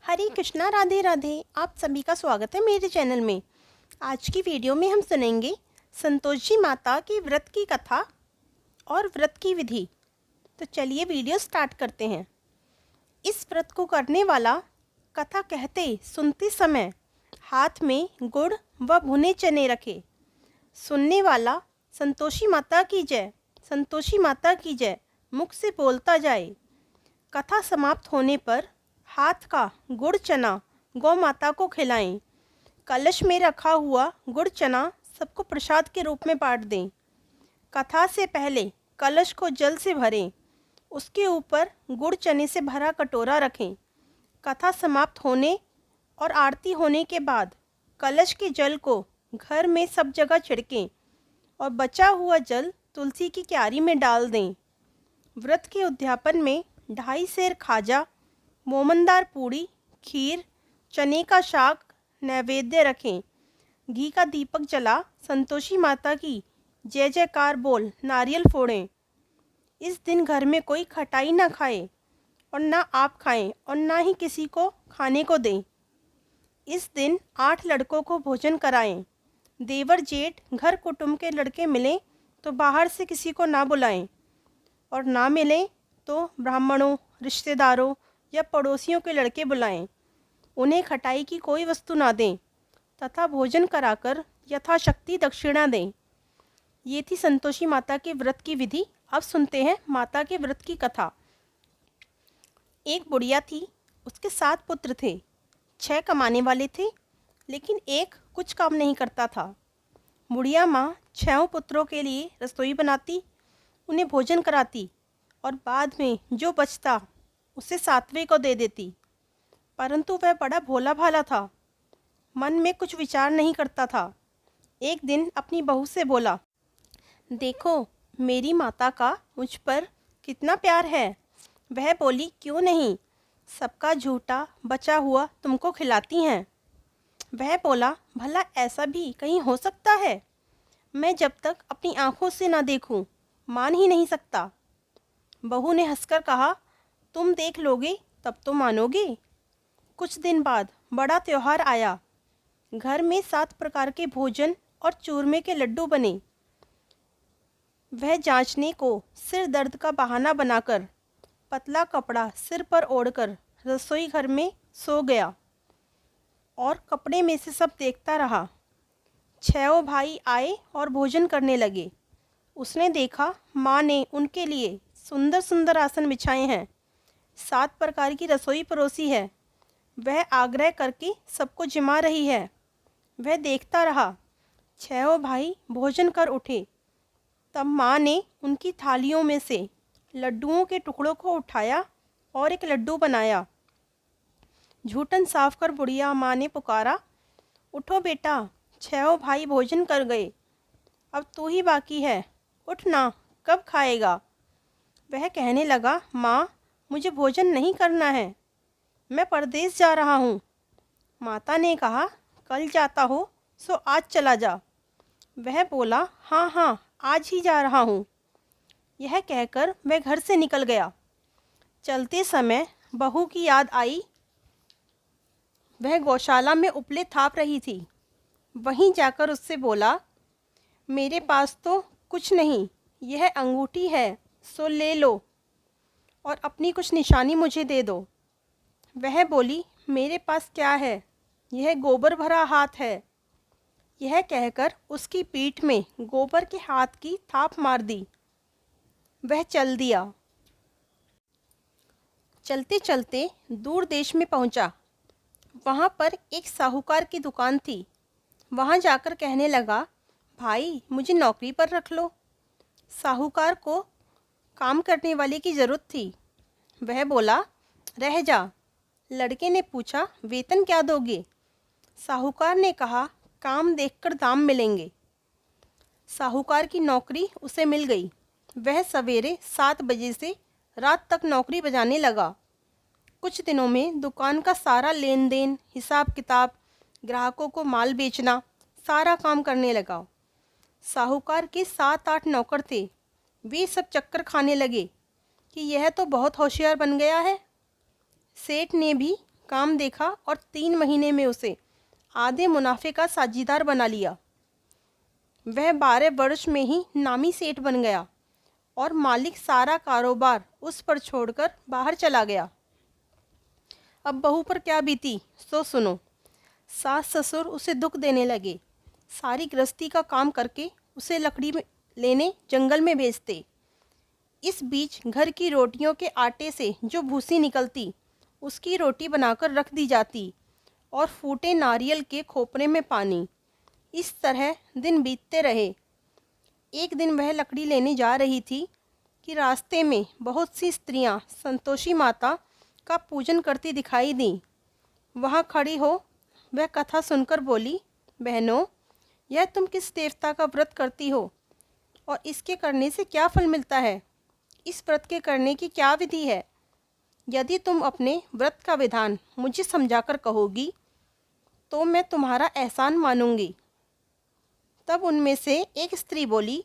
हरे कृष्णा, राधे राधे। आप सभी का स्वागत है मेरे चैनल में। आज की वीडियो में हम सुनेंगे संतोषी माता की व्रत की कथा और व्रत की विधि। तो चलिए वीडियो स्टार्ट करते हैं। इस व्रत को करने वाला कथा कहते सुनते समय हाथ में गुड़ व भुने चने रखे। सुनने वाला संतोषी माता की जय, संतोषी माता की जय मुख से बोलता जाए। कथा समाप्त होने पर हाथ का गुड़ चना गौ माता को खिलाएं। कलश में रखा हुआ गुड़ चना सबको प्रसाद के रूप में बांट दें। कथा से पहले कलश को जल से भरें, उसके ऊपर गुड़ चने से भरा कटोरा रखें। कथा समाप्त होने और आरती होने के बाद कलश के जल को घर में सब जगह छिड़कें और बचा हुआ जल तुलसी की क्यारी में डाल दें। व्रत के उद्यापन में 2.5 सेर खाजा, मोमनदार पूड़ी, खीर, चने का शाक नैवेद्य रखें। घी का दीपक जला संतोषी माता की जय जयकार बोल नारियल फोड़ें। इस दिन घर में कोई खटाई ना खाए और ना आप खाएं और ना ही किसी को खाने को दें। इस दिन 8 लड़कों को भोजन कराएं। देवर जेठ घर कुटुंब के लड़के मिलें तो बाहर से किसी को ना बुलाएं और ना मिलें तो ब्राह्मणों, रिश्तेदारों या पड़ोसियों के लड़के बुलाएं। उन्हें खटाई की कोई वस्तु ना दें तथा भोजन कराकर यथाशक्ति दक्षिणा दें। ये थी संतोषी माता के व्रत की विधि। अब सुनते हैं माता के व्रत की कथा। एक बुढ़िया थी, उसके 7 पुत्र थे। 6 कमाने वाले थे, लेकिन एक कुछ काम नहीं करता था। बुढ़िया माँ 6 पुत्रों के लिए रसोई बनाती, उन्हें भोजन कराती और बाद में जो बचता उसे 7वें को दे देती। परंतु वह बड़ा भोला भाला था, मन में कुछ विचार नहीं करता था। एक दिन अपनी बहू से बोला, देखो मेरी माता का मुझ पर कितना प्यार है। वह बोली, क्यों नहीं, सबका झूठा बचा हुआ तुमको खिलाती हैं। वह बोला, भला ऐसा भी कहीं हो सकता है? मैं जब तक अपनी आंखों से ना देखूं, मान ही नहीं सकता। बहू ने हंसकर कहा, तुम देख लोगे तब तो मानोगे। कुछ दिन बाद बड़ा त्योहार आया। घर में 7 प्रकार के भोजन और चूरमे के लड्डू बने। वह जांचने को सिर दर्द का बहाना बनाकर पतला कपड़ा सिर पर ओढ़कर रसोई घर में सो गया और कपड़े में से सब देखता रहा। 6 भाई आए और भोजन करने लगे। उसने देखा माँ ने उनके लिए सुंदर सुंदर आसन बिछाए हैं, 7 प्रकार की रसोई परोसी है। वह आग्रह करके सबको जिमा रही है। वह देखता रहा। 6 भाई भोजन कर उठे। तब माँ ने उनकी थालियों में से लड्डुओं के टुकड़ों को उठाया और एक लड्डू बनाया। झूठन साफ कर बुढ़िया माँ ने पुकारा, उठो बेटा, 6 भाई भोजन कर गए, अब तू ही बाकी है, उठ ना, कब खाएगा? वह कहने लगा, माँ मुझे भोजन नहीं करना है, मैं परदेश जा रहा हूँ। माता ने कहा, कल जाता हो सो आज चला जा। वह बोला, हाँ हाँ आज ही जा रहा हूँ। यह कहकर वह घर से निकल गया। चलते समय बहू की याद आई। वह गौशाला में उपले थाप रही थी। वहीं जाकर उससे बोला, मेरे पास तो कुछ नहीं, यह अंगूठी है सो ले लो और अपनी कुछ निशानी मुझे दे दो। वह बोली, मेरे पास क्या है, यह गोबर भरा हाथ है। यह कहकर उसकी पीठ में गोबर के हाथ की थाप मार दी। वह चल दिया। चलते चलते दूर देश में पहुंचा। वहां पर एक साहूकार की दुकान थी। वहां जाकर कहने लगा, भाई मुझे नौकरी पर रख लो। साहूकार को काम करने वाले की ज़रूरत थी। वह बोला, रह जा। लड़के ने पूछा, वेतन क्या दोगे? साहूकार ने कहा, काम देखकर दाम मिलेंगे। साहूकार की नौकरी उसे मिल गई। वह सवेरे 7 बजे से रात तक नौकरी बजाने लगा। कुछ दिनों में दुकान का सारा लेन देन, हिसाब किताब, ग्राहकों को माल बेचना, सारा काम करने लगा। साहूकार के 7-8 नौकर थे। वे सब चक्कर खाने लगे कि यह तो बहुत होशियार बन गया है। सेठ ने भी काम देखा और 3 महीने में उसे आधे मुनाफे का साझीदार बना लिया। वह 12 वर्ष में ही नामी सेठ बन गया और मालिक सारा कारोबार उस पर छोड़कर बाहर चला गया। अब बहू पर क्या बीती सो सुनो। सास ससुर उसे दुख देने लगे। सारी गृहस्थी का काम करके उसे लकड़ी में लेने जंगल में भेजते। इस बीच घर की रोटियों के आटे से जो भूसी निकलती उसकी रोटी बनाकर रख दी जाती और फूटे नारियल के खोपरे में पानी। इस तरह दिन बीतते रहे। एक दिन वह लकड़ी लेने जा रही थी कि रास्ते में बहुत सी स्त्रियां संतोषी माता का पूजन करती दिखाई दी। वहां खड़ी हो वह कथा सुनकर बोली, बहनों, यह तुम किस देवता का व्रत करती हो और इसके करने से क्या फल मिलता है? इस व्रत के करने की क्या विधि है? यदि तुम अपने व्रत का विधान मुझे समझाकर कहोगी तो मैं तुम्हारा एहसान मानूंगी। तब उनमें से एक स्त्री बोली,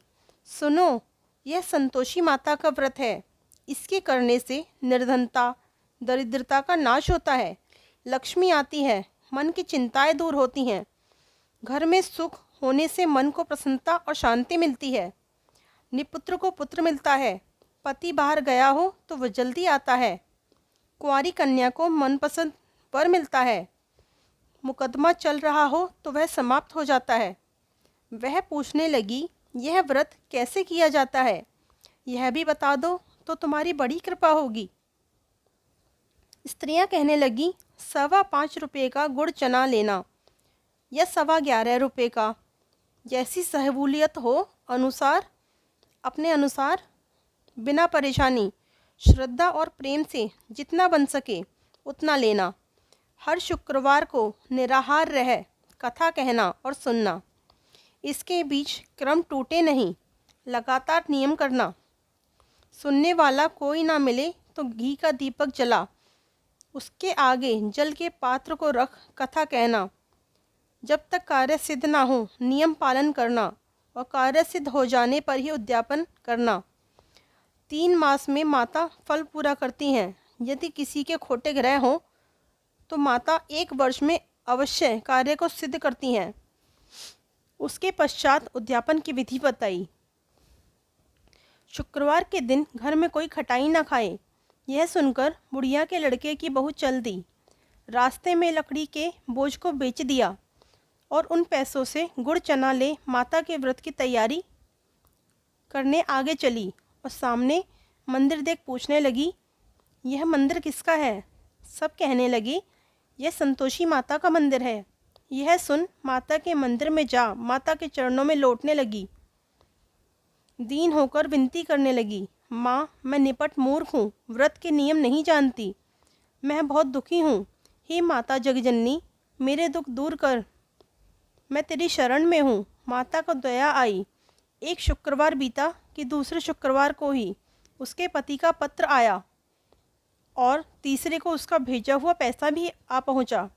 सुनो, यह संतोषी माता का व्रत है। इसके करने से निर्धनता, दरिद्रता का नाश होता है, लक्ष्मी आती है, मन की चिंताएं दूर होती हैं, घर में सुख होने से मन को प्रसन्नता और शांति मिलती है, निपुत्र को पुत्र मिलता है, पति बाहर गया हो तो वह जल्दी आता है, कुंवारी कन्या को मनपसंद वर मिलता है, मुकदमा चल रहा हो तो वह समाप्त हो जाता है। वह पूछने लगी, यह व्रत कैसे किया जाता है? यह भी बता दो तो तुम्हारी बड़ी कृपा होगी। स्त्रियां कहने लगी, 5.25 रुपये का गुड़ चना लेना या 11.25 रुपये का, जैसी सहूलियत हो अनुसार, अपने अनुसार, बिना परेशानी, श्रद्धा और प्रेम से जितना बन सके उतना लेना। हर शुक्रवार को निराहार रह कथा कहना और सुनना। इसके बीच क्रम टूटे नहीं, लगातार नियम करना। सुनने वाला कोई ना मिले तो घी का दीपक जला उसके आगे जल के पात्र को रख कथा कहना। जब तक कार्य सिद्ध ना हो नियम पालन करना और कार्य सिद्ध हो जाने पर ही उद्यापन करना। 3 मास में माता फल पूरा करती हैं। यदि किसी के खोटे ग्रह हों तो माता 1 वर्ष में अवश्य कार्य को सिद्ध करती हैं। उसके पश्चात उद्यापन की विधि बताई। शुक्रवार के दिन घर में कोई खटाई न खाए। यह सुनकर बुढ़िया के लड़के की बहू चल दी। रास्ते में लकड़ी के बोझ को बेच दिया और उन पैसों से गुड़ चना ले माता के व्रत की तैयारी करने आगे चली और सामने मंदिर देख पूछने लगी, यह मंदिर किसका है? सब कहने लगे, यह संतोषी माता का मंदिर है। यह सुन माता के मंदिर में जा माता के चरणों में लौटने लगी। दीन होकर विनती करने लगी, माँ, मैं निपट मूर्ख हूँ, व्रत के नियम नहीं जानती, मैं बहुत दुखी हूँ। हे माता जगजननी, मेरे दुख दूर कर, मैं तेरी शरण में हूँ। माता को दया आई। एक शुक्रवार बीता कि दूसरे शुक्रवार को ही उसके पति का पत्र आया और तीसरे को उसका भेजा हुआ पैसा भी आ पहुँचा।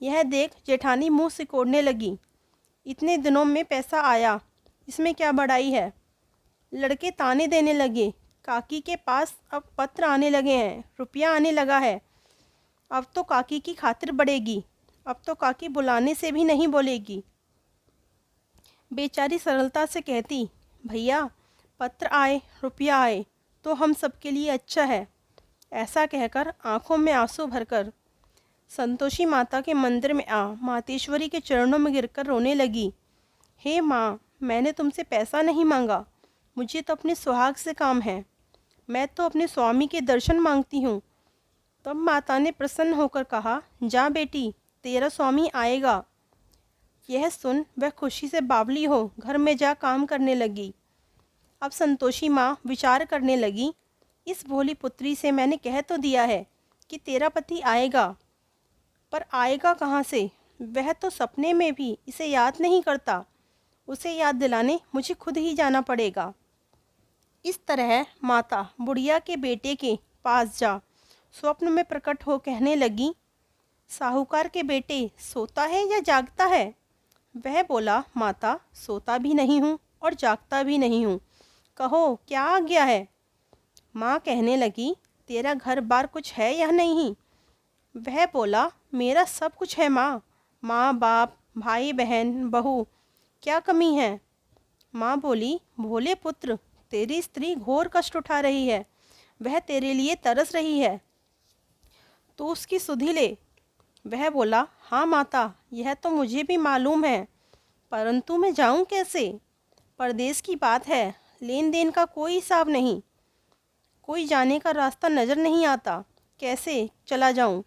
यह देख जेठानी मुंह सिकोड़ने लगी, इतने दिनों में पैसा आया, इसमें क्या बड़ाई है? लड़के ताने देने लगे, काकी के पास अब पत्र आने लगे हैं, रुपया आने लगा है, अब तो काकी की खातिर बढ़ेगी, अब तो काकी बुलाने से भी नहीं बोलेगी। बेचारी सरलता से कहती, भैया, पत्र आए, रुपया आए तो हम सबके लिए अच्छा है। ऐसा कहकर आंखों में आंसू भरकर संतोषी माता के मंदिर में आ मातेश्वरी के चरणों में गिरकर रोने लगी। हे माँ, मैंने तुमसे पैसा नहीं मांगा, मुझे तो अपने सुहाग से काम है, मैं तो अपने स्वामी के दर्शन मांगती हूँ। तब माता ने प्रसन्न होकर कहा, जा बेटी, तेरा स्वामी आएगा। यह सुन वह खुशी से बावली हो घर में जा काम करने लगी। अब संतोषी माँ विचार करने लगी, इस भोली पुत्री से मैंने कह तो दिया है कि तेरा पति आएगा, पर आएगा कहाँ से? वह तो सपने में भी इसे याद नहीं करता, उसे याद दिलाने मुझे खुद ही जाना पड़ेगा। इस तरह माता बुढ़िया के बेटे के पास जा स्वप्न में प्रकट हो कहने लगी, साहूकार के बेटे, सोता है या जागता है? वह बोला, माता, सोता भी नहीं हूँ और जागता भी नहीं हूँ, कहो क्या आज्ञा है? माँ कहने लगी, तेरा घर बार कुछ है या नहीं? वह बोला, मेरा सब कुछ है माँ, माँ बाप, भाई बहन, बहू, क्या कमी है? माँ बोली, भोले पुत्र, तेरी स्त्री घोर कष्ट उठा रही है, वह तेरे लिए तरस रही है, तू उसकी सुधि ले। वह बोला, हाँ माता, यह तो मुझे भी मालूम है, परंतु मैं जाऊँ कैसे? परदेश की बात है, लेन देन का कोई हिसाब नहीं, कोई जाने का रास्ता नज़र नहीं आता, कैसे चला जाऊँ?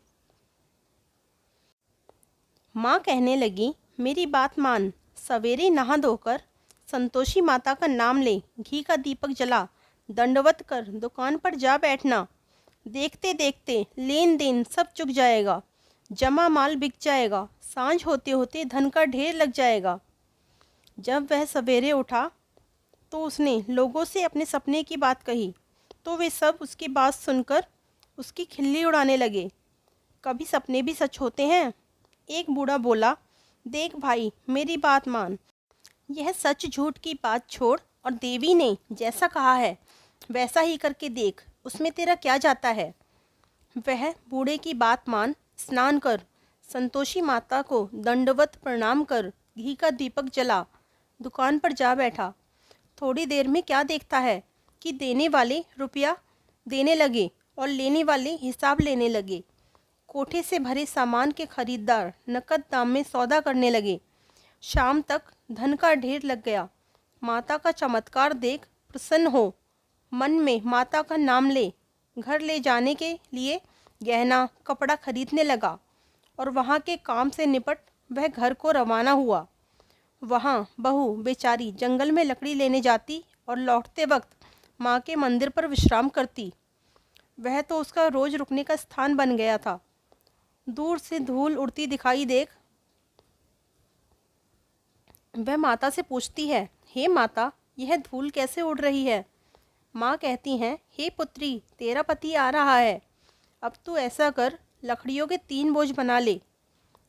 माँ कहने लगी, मेरी बात मान, सवेरे नहा धोकर संतोषी माता का नाम ले, घी का दीपक जला, दंडवत कर दुकान पर जा बैठना। देखते देखते लेन देन सब चुक जाएगा, जमा माल बिक जाएगा, सांझ होते होते धन का ढेर लग जाएगा। जब वह सवेरे उठा तो उसने लोगों से अपने सपने की बात कही, तो वे सब उसकी बात सुनकर उसकी खिल्ली उड़ाने लगे। कभी सपने भी सच होते हैं। एक बूढ़ा बोला, देख भाई, मेरी बात मान, यह सच झूठ की बात छोड़ और देवी ने जैसा कहा है वैसा ही करके देख, उसमें तेरा क्या जाता है? वह बूढ़े की बात मान, स्नान कर, संतोषी माता को दंडवत प्रणाम कर, घी का दीपक जला, दुकान पर जा बैठा। थोड़ी देर में क्या देखता है कि देने वाले रुपया देने लगे और लेने वाले हिसाब लेने लगे। कोठे से भरे सामान के खरीदार नकद दाम में सौदा करने लगे। शाम तक धन का ढेर लग गया। माता का चमत्कार देख प्रसन्न हो, मन में माता का नाम ले, घर ले जाने के लिए गहना कपड़ा खरीदने लगा और वहाँ के काम से निपट वह घर को रवाना हुआ। वहाँ बहू बेचारी जंगल में लकड़ी लेने जाती और लौटते वक्त माँ के मंदिर पर विश्राम करती। वह तो उसका रोज रुकने का स्थान बन गया था। दूर से धूल उड़ती दिखाई देख वह माता से पूछती है, हे माता, यह धूल कैसे उड़ रही है? माँ कहती हैं, हे पुत्री, तेरा पति आ रहा है। अब तू ऐसा कर, लकड़ियों के 3 बोझ बना ले,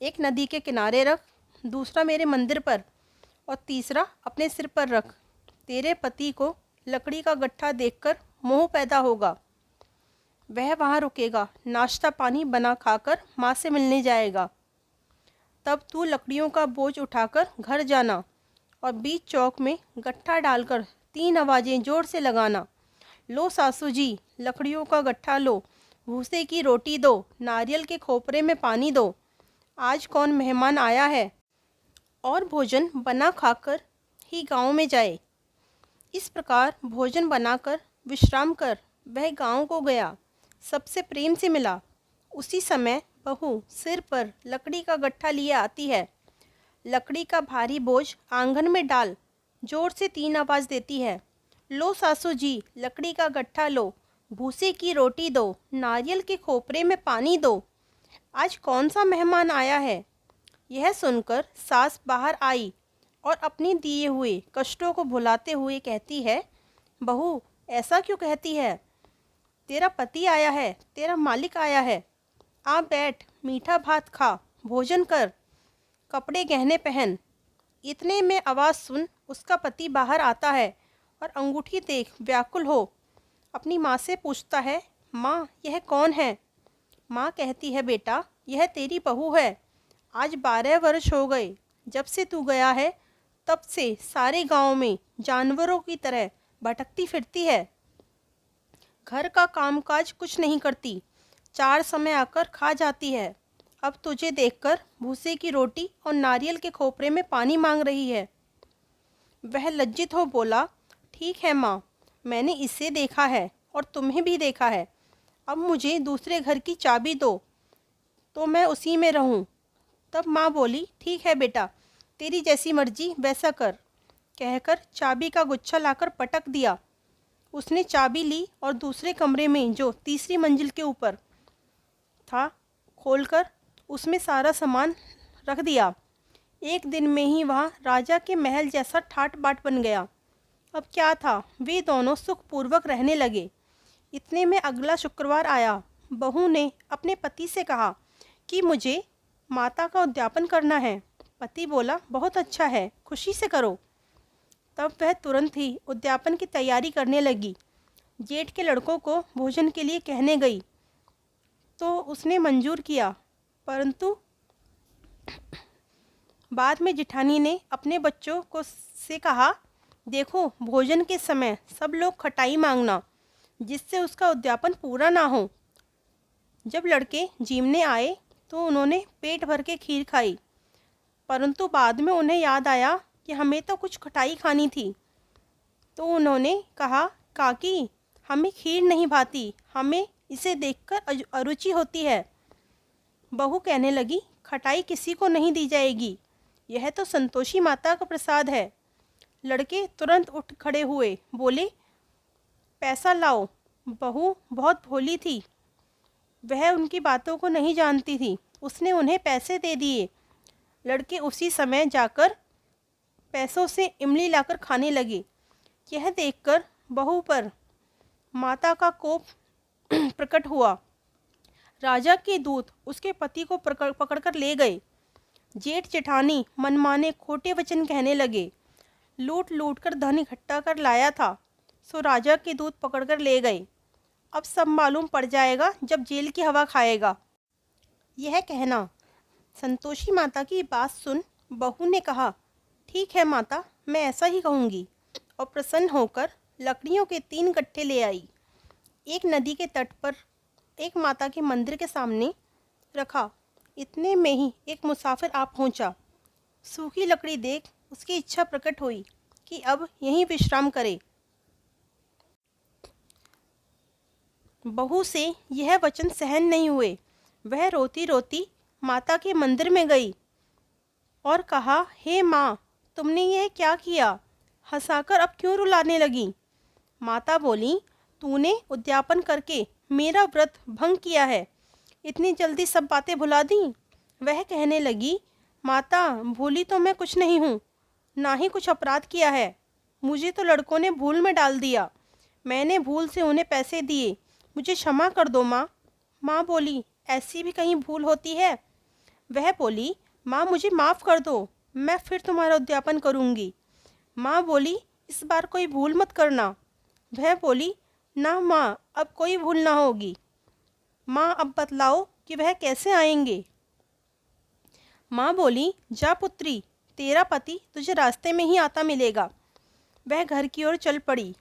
एक नदी के किनारे रख, दूसरा मेरे मंदिर पर और तीसरा अपने सिर पर रख। तेरे पति को लकड़ी का गट्ठा देखकर मोह पैदा होगा, वह वहाँ रुकेगा, नाश्ता पानी बना खाकर माँ से मिलने जाएगा। तब तू लकड़ियों का बोझ उठाकर घर जाना और बीच चौक में गट्ठा डालकर 3 आवाज़ें जोर से लगाना, लो सासू जी, लकड़ियों का गट्ठा लो, भूसे की रोटी दो, नारियल के खोपरे में पानी दो, आज कौन मेहमान आया है, और भोजन बना खाकर ही गांव में जाए। इस प्रकार भोजन बनाकर विश्राम कर वह गांव को गया, सबसे प्रेम से मिला। उसी समय बहू सिर पर लकड़ी का गट्ठा लिए आती है। लकड़ी का भारी बोझ आंगन में डाल, जोर से 3 आवाज़ देती है, लो सासू जी, लकड़ी का गट्ठा लो, भूसे की रोटी दो, नारियल के खोपरे में पानी दो, आज कौन सा मेहमान आया है। यह सुनकर सास बाहर आई और अपने दिए हुए कष्टों को भुलाते हुए कहती है, बहू ऐसा क्यों कहती है? तेरा पति आया है, तेरा मालिक आया है, आ बैठ, मीठा भात खा, भोजन कर, कपड़े गहने पहन। इतने में आवाज़ सुन उसका पति बाहर आता है और अंगूठी देख व्याकुल हो अपनी माँ से पूछता है, माँ यह कौन है? माँ कहती है, बेटा यह तेरी बहू है, आज 12 वर्ष हो गए जब से तू गया है, तब से सारे गांव में जानवरों की तरह भटकती फिरती है, घर का कामकाज कुछ नहीं करती, 4 समय आकर खा जाती है। अब तुझे देखकर भूसे की रोटी और नारियल के खोपरे में पानी मांग रही है। वह लज्जित हो बोला, ठीक है माँ, मैंने इसे देखा है और तुम्हें भी देखा है, अब मुझे दूसरे घर की चाबी दो तो मैं उसी में रहूं। तब माँ बोली, ठीक है बेटा, तेरी जैसी मर्जी वैसा कर, कहकर चाबी का गुच्छा लाकर पटक दिया। उसने चाबी ली और दूसरे कमरे में जो तीसरी मंजिल के ऊपर था खोलकर उसमें सारा सामान रख दिया। एक दिन में ही वहाँ राजा के महल जैसा ठाट बाट बन गया। अब क्या था, वे दोनों सुखपूर्वक रहने लगे। इतने में अगला शुक्रवार आया। बहू ने अपने पति से कहा कि मुझे माता का उद्यापन करना है। पति बोला, बहुत अच्छा है, खुशी से करो। तब वह तुरंत ही उद्यापन की तैयारी करने लगी। जेठ के लड़कों को भोजन के लिए कहने गई तो उसने मंजूर किया, परंतु बाद में जिठानी ने अपने बच्चों को से कहा, देखो भोजन के समय सब लोग खटाई मांगना, जिससे उसका उद्यापन पूरा ना हो। जब लड़के जीमने आए तो उन्होंने पेट भर के खीर खाई, परंतु बाद में उन्हें याद आया कि हमें तो कुछ खटाई खानी थी। तो उन्होंने कहा, काकी हमें खीर नहीं भाती, हमें इसे देखकर अरुचि होती है। बहू कहने लगी, खटाई किसी को नहीं दी जाएगी, यह तो संतोषी माता का प्रसाद है। लड़के तुरंत उठ खड़े हुए, बोले, पैसा लाओ। बहू बहुत भोली थी, वह उनकी बातों को नहीं जानती थी, उसने उन्हें पैसे दे दिए। लड़के उसी समय जाकर पैसों से इमली लाकर खाने लगे। यह देखकर बहू पर माता का कोप प्रकट हुआ। राजा के दूत उसके पति को पकड़कर ले गए। जेठ जेठानी मनमाने खोटे वचन कहने लगे। लूट लूट कर धन इकट्ठा कर लाया था, सो राजा के दूत पकड़कर ले गए। अब सब मालूम पड़ जाएगा जब जेल की हवा खाएगा। यह कहना संतोषी माता की बात सुन बहू ने कहा, ठीक है माता, मैं ऐसा ही कहूँगी, और प्रसन्न होकर लकड़ियों के 3 गट्ठे ले आई। एक नदी के तट पर एक माता के मंदिर के सामने रखा। इतने में ही एक मुसाफिर आ पहुंचा। सूखी लकड़ी देख उसकी इच्छा प्रकट हुई कि अब यहीं विश्राम करे। बहू से यह वचन सहन नहीं हुए। वह रोती रोती माता के मंदिर में गई और कहा, हे माँ, तुमने यह क्या किया? हंसाकर अब क्यों रुलाने लगी? माता बोली, तूने उद्यापन करके मेरा व्रत भंग किया है, इतनी जल्दी सब बातें भुला दी। वह कहने लगी, माता, भूली तो मैं कुछ नहीं हूँ, ना ही कुछ अपराध किया है। मुझे तो लड़कों ने भूल में डाल दिया, मैंने भूल से उन्हें पैसे दिए, मुझे क्षमा कर दो माँ। माँ बोली, ऐसी भी कहीं भूल होती है? वह बोली, माँ मुझे माफ़ कर दो, मैं फिर तुम्हारा उद्यापन करूँगी। माँ बोली, इस बार कोई भूल मत करना। वह बोली, ना माँ, अब कोई भूल ना होगी। माँ अब बतलाओ कि वह कैसे आएंगे? माँ बोली, जा पुत्री, तेरा पति तुझे रास्ते में ही आता मिलेगा। वह घर की ओर चल पड़ी।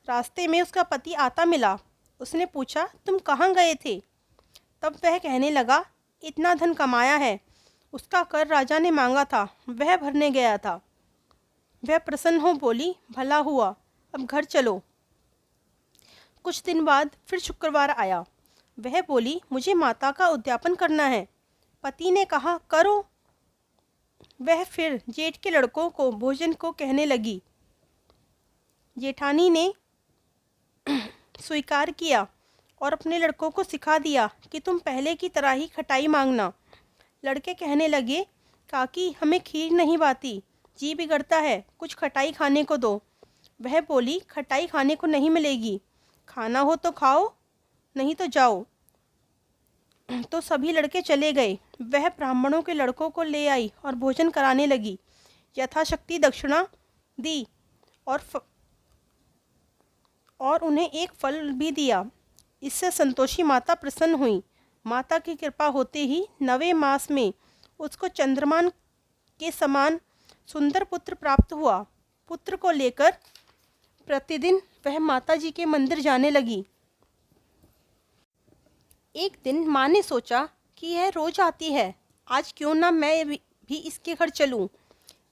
रास्ते में उसका पति आता मिला। उसने पूछा, तुम कहाँ गए थे? तब वह कहने लगा, इतना धन कमाया है, उसका कर राजा ने मांगा था, वह भरने गया था। वह प्रसन्न हो बोली, भला हुआ, अब घर चलो। कुछ दिन बाद फिर शुक्रवार आया। वह बोली, मुझे माता का उद्यापन करना है। पति ने कहा, करो। वह फिर जेठ के लड़कों को भोजन को कहने लगी। जेठानी ने स्वीकार किया और अपने लड़कों को सिखा दिया कि तुम पहले की तरह ही खटाई मांगना। लड़के कहने लगे, काकी हमें खीर नहीं भाती, जी बिगड़ता है, कुछ खटाई खाने को दो। वह बोली, खटाई खाने को नहीं मिलेगी, खाना हो तो खाओ, नहीं तो जाओ। तो सभी लड़के चले गए। वह ब्राह्मणों के लड़कों को ले आई और भोजन कराने लगी। यथाशक्ति दक्षिणा दी और उन्हें एक फल भी दिया। इससे संतोषी माता प्रसन्न हुई। माता की कृपा होते ही 9वें मास में उसको चंद्रमान के समान सुंदर पुत्र प्राप्त हुआ। पुत्र को लेकर प्रतिदिन वह माता जी के मंदिर जाने लगी। एक दिन माँ ने सोचा कि यह रोज आती है, आज क्यों ना मैं भी इसके घर चलूं,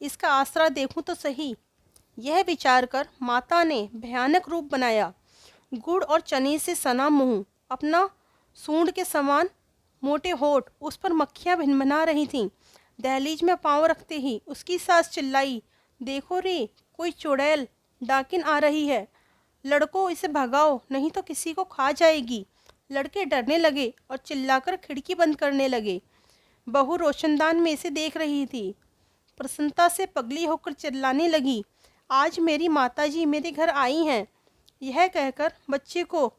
इसका आसरा देखूं तो सही। यह विचार कर माता ने भयानक रूप बनाया। गुड़ और चने से सना मुंह, अपना सूंड के समान मोटे होठ, उस पर मक्खियाँ भिनभिना रही थीं। दहलीज में पाँव रखते ही उसकी सास चिल्लाई, देखो रे, कोई चुड़ैल डाकिन आ रही है, लड़कों इसे भगाओ, नहीं तो किसी को खा जाएगी। लड़के डरने लगे और चिल्लाकर खिड़की बंद करने लगे। बहू रोशनदान में इसे देख रही थी। प्रसन्नता से पगली होकर चिल्लाने लगी, आज मेरी माताजी मेरे घर आई हैं। यह कहकर बच्चे को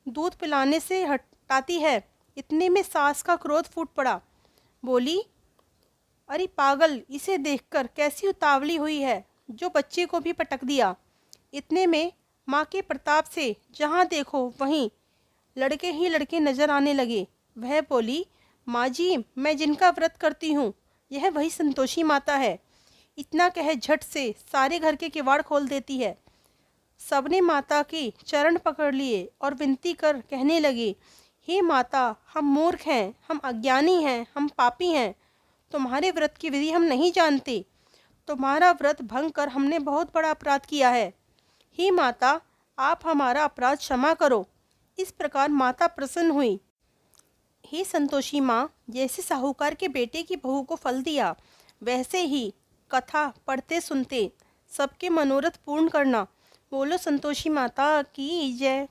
दूध पिलाने से हटाती है। इतने में सास का क्रोध फूट पड़ा। बोली, अरे पागल, इसे देखकर कैसी उतावली हुई है, जो बच्चे को भी पटक दिया। इतने में माँ के प्रताप से जहाँ देखो वहीं लड़के ही लड़के नजर आने लगे। वह बोली, माँ जी, मैं जिनका व्रत करती हूँ यह वही संतोषी माता है। इतना कह झट से सारे घर के किवाड़ खोल देती है। सबने माता के चरण पकड़ लिए और विनती कर कहने लगे, हे माता, हम मूर्ख हैं, हम अज्ञानी हैं, हम पापी हैं। तुम्हारे व्रत की विधि हम नहीं जानते। तुम्हारा व्रत भंग कर हमने बहुत बड़ा अपराध किया है। हे माता, आप हमारा अपराध क्षमा करो। इस प्रकार माता प्रसन्न हुई। हे संतोषी माँ, जैसे साहूकार के बेटे की बहू को फल दिया, वैसे ही कथा पढ़ते सुनते सबके मनोरथ पूर्ण करना। बोलो संतोषी माता की जय।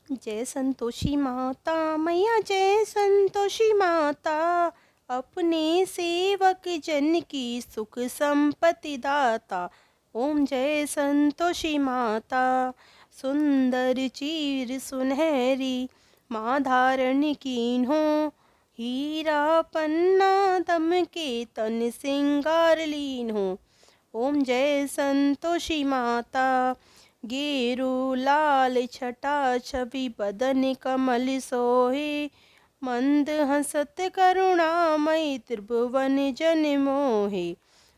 जय संतोषी माता मैया, जय संतोषी माता, अपने सेवक जन की सुख संपत्ति दाता। ओम जय संतोषी माता। सुंदर चीर सुनहरी माँ धारण कीन्हो, हीरा पन्ना दम के तन सिंगार लीन्हो। ओम जय संतोषी माता। गेरू लाल छटा छवि बदन कमल सोहे, मंद हंसत करुणामयी त्रिभुवन जन मोहे।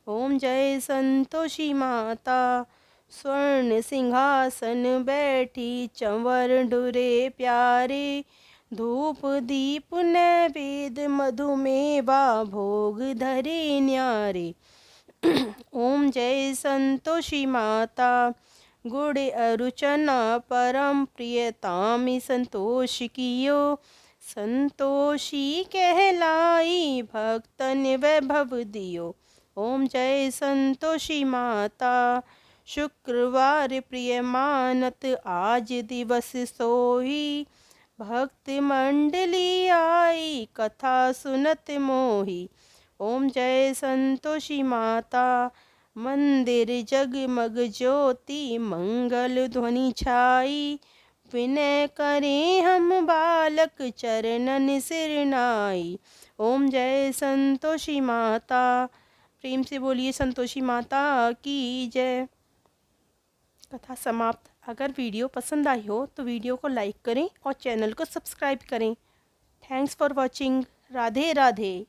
ओम जय संतोषी माता। स्वर्ण सिंहासन बैठी चंवर ढुरे प्यारे, धूप दीप नैवेद्य मधुमेवा भोग धरे न्यारे। ओम जय संतोषी माता। गुड़ अरुचना परम प्रियतामि संतोष कियो, संतोषी कहलाई भक्तन वैभव दियो। ओम जय संतोषी माता। शुक्रवार प्रिय मानत आज दिवस सोही, भक्त मंडली आई कथा सुनत मोही। ओम जय संतोषी माता। मंदिर जगमग ज्योति मंगल ध्वनि छाई, विनय करें हम बालक चरणन सिरनाई। ओम जय संतोषी माता। प्रेम से बोलिए संतोषी माता की जय। कथा समाप्त। अगर वीडियो पसंद आई हो तो वीडियो को लाइक करें और चैनल को सब्सक्राइब करें। Thanks for watching. Radhe Radhe.